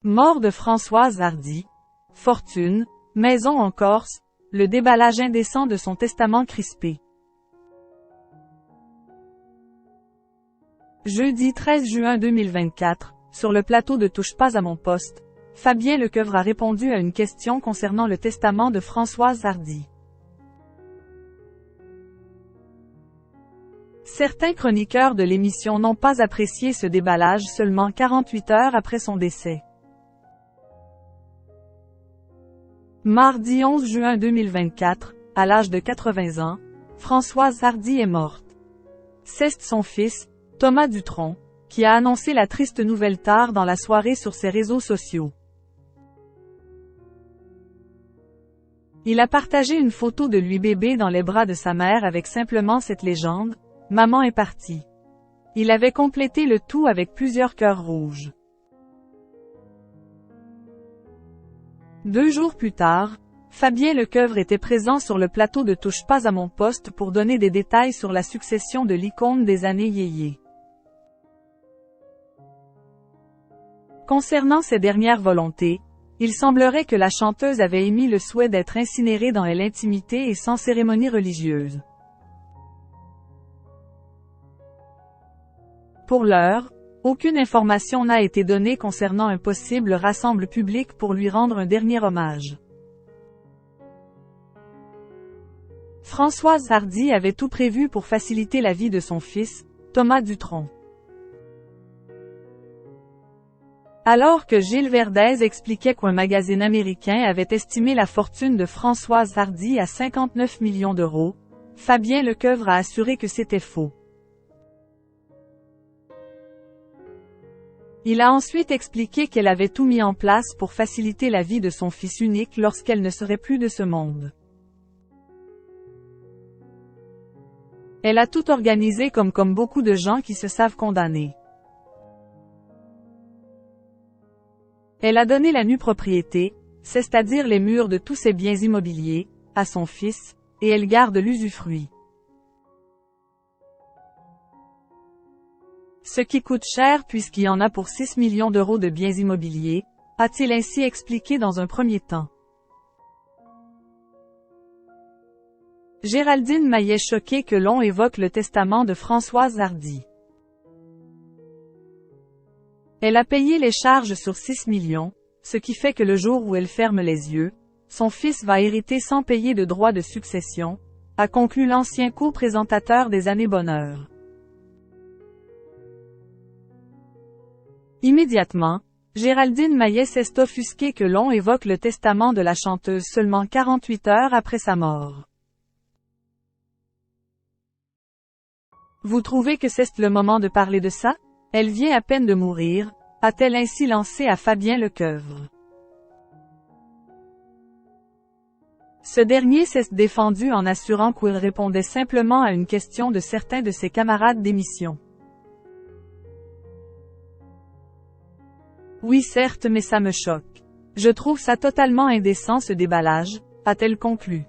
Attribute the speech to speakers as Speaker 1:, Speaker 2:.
Speaker 1: Mort de Françoise Hardy. Fortune, maison en Corse, le déballage indécent de son testament crispé. Jeudi 13 juin 2024, sur le plateau de Touche pas à mon poste, Fabien Lecoeuvre a répondu à une question concernant le testament de Françoise Hardy. Certains chroniqueurs de l'émission n'ont pas apprécié ce déballage seulement 48 heures après son décès. Mardi 11 juin 2024, à l'âge de 80 ans, Françoise Hardy est morte. C'est son fils, Thomas Dutronc, qui a annoncé la triste nouvelle tard dans la soirée sur ses réseaux sociaux. Il a partagé une photo de lui bébé dans les bras de sa mère avec simplement cette légende: « Maman est partie ». Il avait complété le tout avec plusieurs cœurs rouges. 2 jours plus tard, Fabien Lecoeuvre était présent sur le plateau de Touche pas à mon poste pour donner des détails sur la succession de l'icône des années yéyé. Concernant ses dernières volontés, il semblerait que la chanteuse avait émis le souhait d'être incinérée dans l'intimité et sans cérémonie religieuse. Pour l'heure, aucune information n'a été donnée concernant un possible rassemblement public pour lui rendre un dernier hommage. Françoise Hardy avait tout prévu pour faciliter la vie de son fils, Thomas Dutronc. Alors que Gilles Verdez expliquait qu'un magazine américain avait estimé la fortune de Françoise Hardy à 59 millions d'euros, Fabien Lecoeuvre a assuré que c'était faux. Il a ensuite expliqué qu'elle avait tout mis en place pour faciliter la vie de son fils unique lorsqu'elle ne serait plus de ce monde. Elle a tout organisé comme beaucoup de gens qui se savent condamnés. Elle a donné la nue propriété, c'est-à-dire les murs de tous ses biens immobiliers, à son fils, et elle garde l'usufruit. Ce qui coûte cher puisqu'il y en a pour 6 millions d'euros de biens immobiliers, a-t-il ainsi expliqué dans un premier temps. Géraldine Maillet choquée que l'on évoque le testament de Françoise Hardy. Elle a payé les charges sur 6 millions, ce qui fait que le jour où elle ferme les yeux, son fils va hériter sans payer de droits de succession, a conclu l'ancien co-présentateur des Années Bonheur. Immédiatement, Géraldine Maillet s'est offusquée que l'on évoque le testament de la chanteuse seulement 48 heures après sa mort. Vous trouvez que c'est le moment de parler de ça? Elle vient à peine de mourir, a-t-elle ainsi lancé à Fabien Lecoeuvre. Ce dernier s'est défendu en assurant qu'il répondait simplement à une question de certains de ses camarades d'émission. Oui certes mais ça me choque. Je trouve ça totalement indécent ce déballage, a-t-elle conclu.